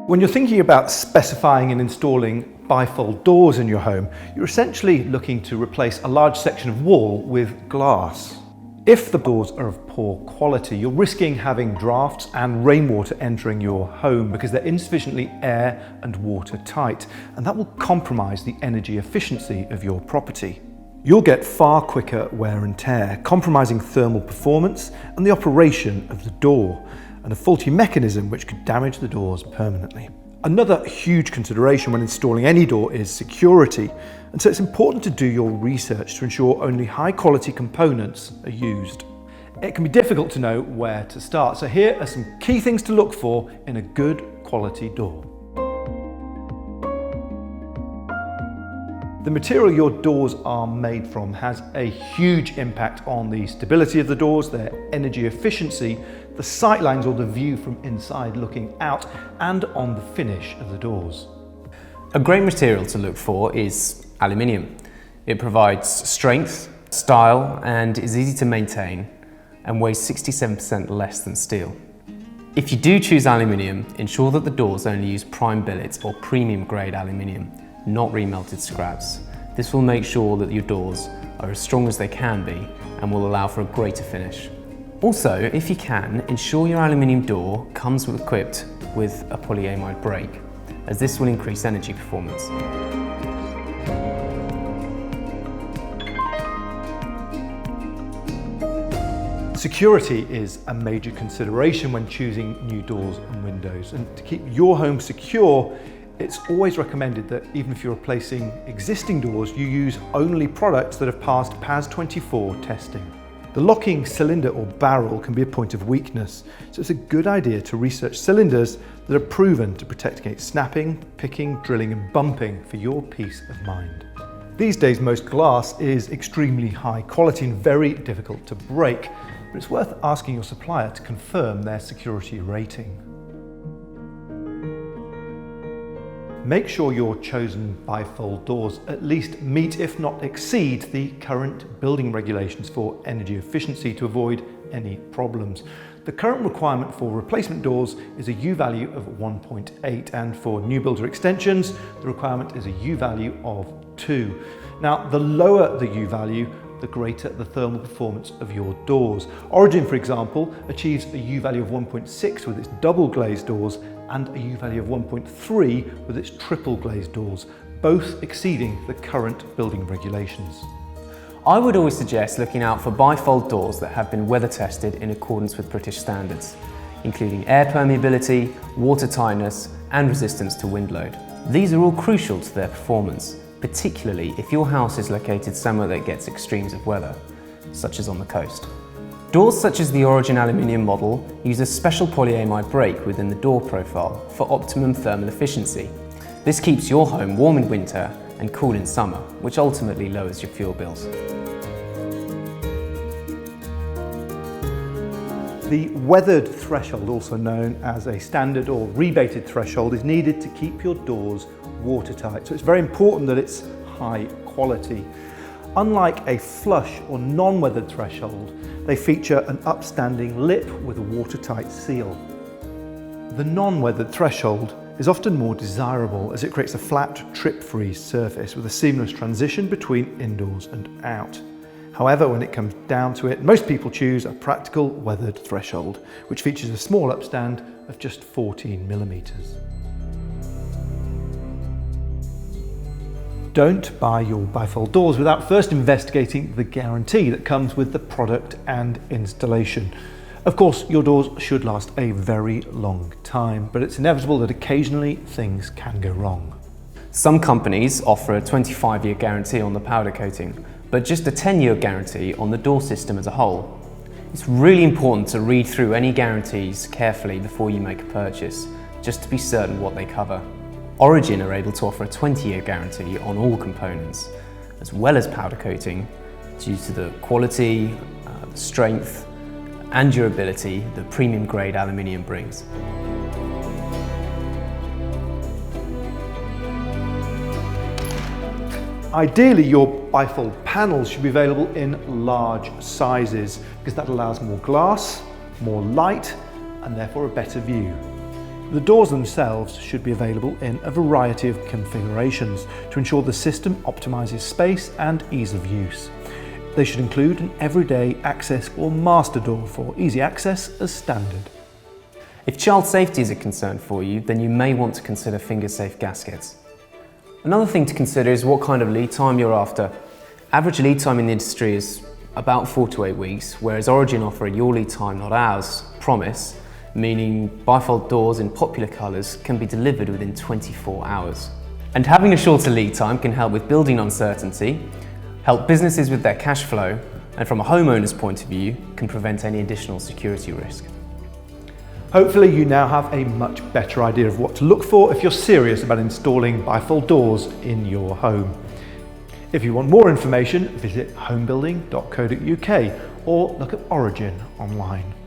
When you're thinking about specifying and installing BiFold doors in your home, you're essentially looking to replace a large section of wall with glass. If the doors are of poor quality, you're risking having drafts and rainwater entering your home because they're insufficiently air and water tight, and that will compromise the energy efficiency of your property. You'll get far quicker wear and tear, compromising thermal performance and the operation of the door, and a faulty mechanism which could damage the doors permanently. Another huge consideration when installing any door is security, and so it's important to do your research to ensure only high quality components are used. It can be difficult to know where to start, so here are some key things to look for in a good quality door. The material your doors are made from has a huge impact on the stability of the doors, their energy efficiency, the sight lines or the view from inside looking out, and on the finish of the doors. A great material to look for is aluminium. It provides strength, style, and is easy to maintain and weighs 67% less than steel. If you do choose aluminium, ensure that the doors only use prime billet or premium grade aluminium, not remelted scraps. This will make sure that your doors are as strong as they can be and will allow for a greater finish. Also, if you can, ensure your aluminium door comes equipped with a polyamide brake, as this will increase energy performance. Security is a major consideration when choosing new doors and windows, and to keep your home secure, it's always recommended that even if you're replacing existing doors, you use only products that have passed PAS 24 testing. The locking cylinder or barrel can be a point of weakness, so it's a good idea to research cylinders that are proven to protect against snapping, picking, drilling and bumping for your peace of mind. These days most glass is extremely high quality and very difficult to break, but it's worth asking your supplier to confirm their security rating. Make sure your chosen BiFold doors at least meet, if not exceed, the current building regulations for energy efficiency to avoid any problems. The current requirement for replacement doors is a U value of 1.8, and for new builder extensions, the requirement is a U value of 2. Now, the lower the U value, the greater the thermal performance of your doors. Origin, for example, achieves a U value of 1.6 with its double glazed doors and a U value of 1.3 with its triple glazed doors, both exceeding the current building regulations. I would always suggest looking out for BiFold doors that have been weather tested in accordance with British standards, including air permeability, water tightness and resistance to wind load. These are all crucial to their performance, particularly if your house is located somewhere that gets extremes of weather, such as on the coast. Doors such as the Origin aluminium model use a special polyamide brake within the door profile for optimum thermal efficiency. This keeps your home warm in winter and cool in summer, which ultimately lowers your fuel bills. The weathered threshold, also known as a standard or rebated threshold, is needed to keep your doors watertight, so it's very important that it's high quality. Unlike a flush or non-weathered threshold, they feature an upstanding lip with a watertight seal. The non-weathered threshold is often more desirable as it creates a flat, trip-free surface with a seamless transition between indoors and out. However, when it comes down to it, most people choose a practical weathered threshold, which features a small upstand of just 14mm. Don't buy your BiFold doors without first investigating the guarantee that comes with the product and installation. Of course, your doors should last a very long time, but it's inevitable that occasionally things can go wrong. Some companies offer a 25-year guarantee on the powder coating, but just a 10-year guarantee on the door system as a whole. It's really important to read through any guarantees carefully before you make a purchase, just to be certain what they cover. Origin are able to offer a 20-year guarantee on all components, as well as powder coating, due to the quality, strength and durability that premium grade aluminium brings. Ideally, your BiFold panels should be available in large sizes because that allows more glass, more light and therefore a better view. The doors themselves should be available in a variety of configurations to ensure the system optimises space and ease of use. They should include an everyday access or master door for easy access as standard. If child safety is a concern for you, then you may want to consider finger-safe gaskets. Another thing to consider is what kind of lead time you're after. Average lead time in the industry is about 4 to 8 weeks, whereas Origin offer a your lead time, not ours, promise, meaning BiFold doors in popular colours can be delivered within 24 hours. And having a shorter lead time can help with building uncertainty, help businesses with their cash flow, and from a homeowner's point of view, can prevent any additional security risk. Hopefully you now have a much better idea of what to look for if you're serious about installing BiFold doors in your home. If you want more information, visit homebuilding.co.uk or look at Origin online.